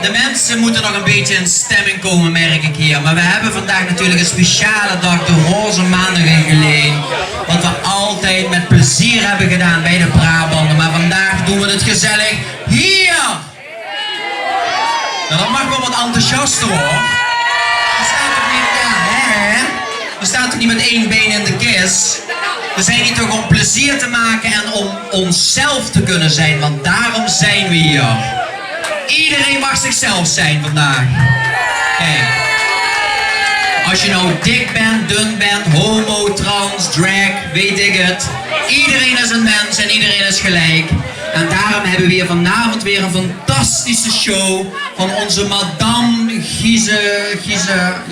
De mensen moeten nog een beetje in stemming komen, merk ik hier. Maar we hebben vandaag natuurlijk een speciale dag, de Roze Maandag in Geleen. Wat we altijd met plezier hebben gedaan bij de Brabander. Maar vandaag doen we het gezellig hier. Nou, dat mag wel wat enthousiaster hoor. We staan toch niet, ja, hè? We staan toch niet met één been in de kist? We zijn hier toch om plezier te maken en om onszelf te kunnen zijn, want daarom zijn we hier. Iedereen mag zichzelf zijn vandaag. Kijk. Als je nou dik bent, dun bent, homo, trans, drag, weet ik het. Iedereen is een mens en iedereen is gelijk. En daarom hebben we hier vanavond weer een fantastische show van onze madame Gisela,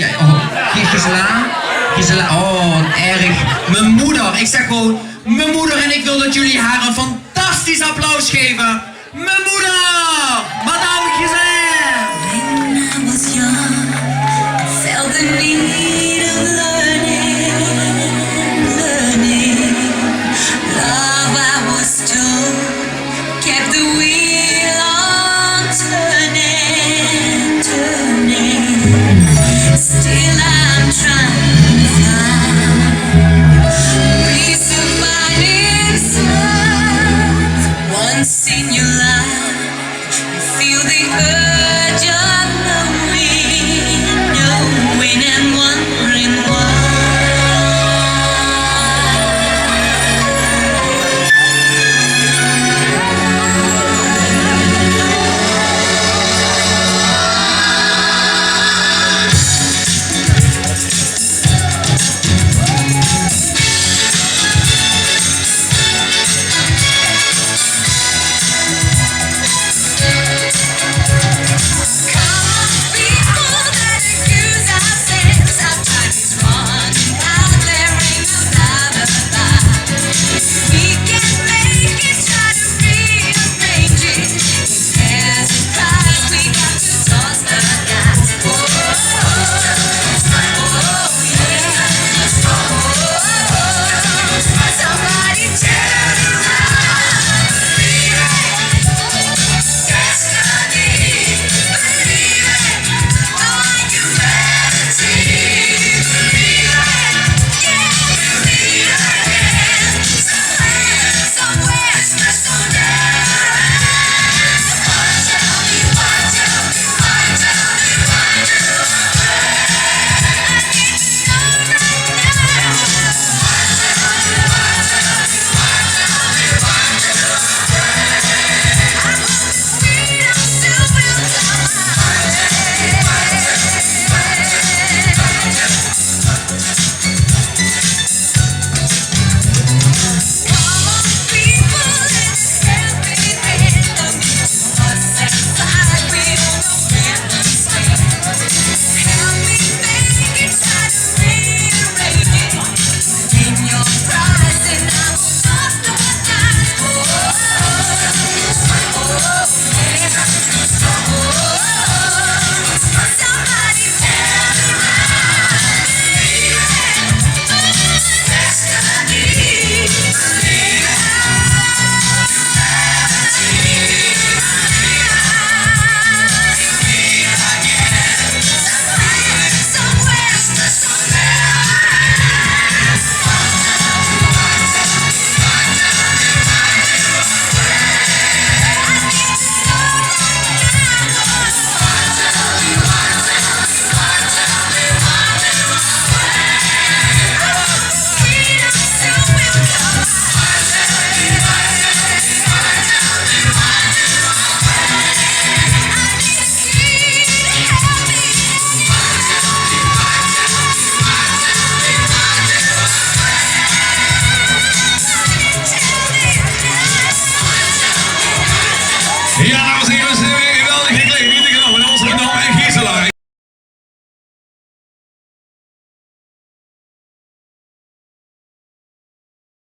oh erg. Mijn moeder, ik zeg gewoon mijn moeder en ik wil dat jullie haar een fantastisch applaus geven. Mijn moeder!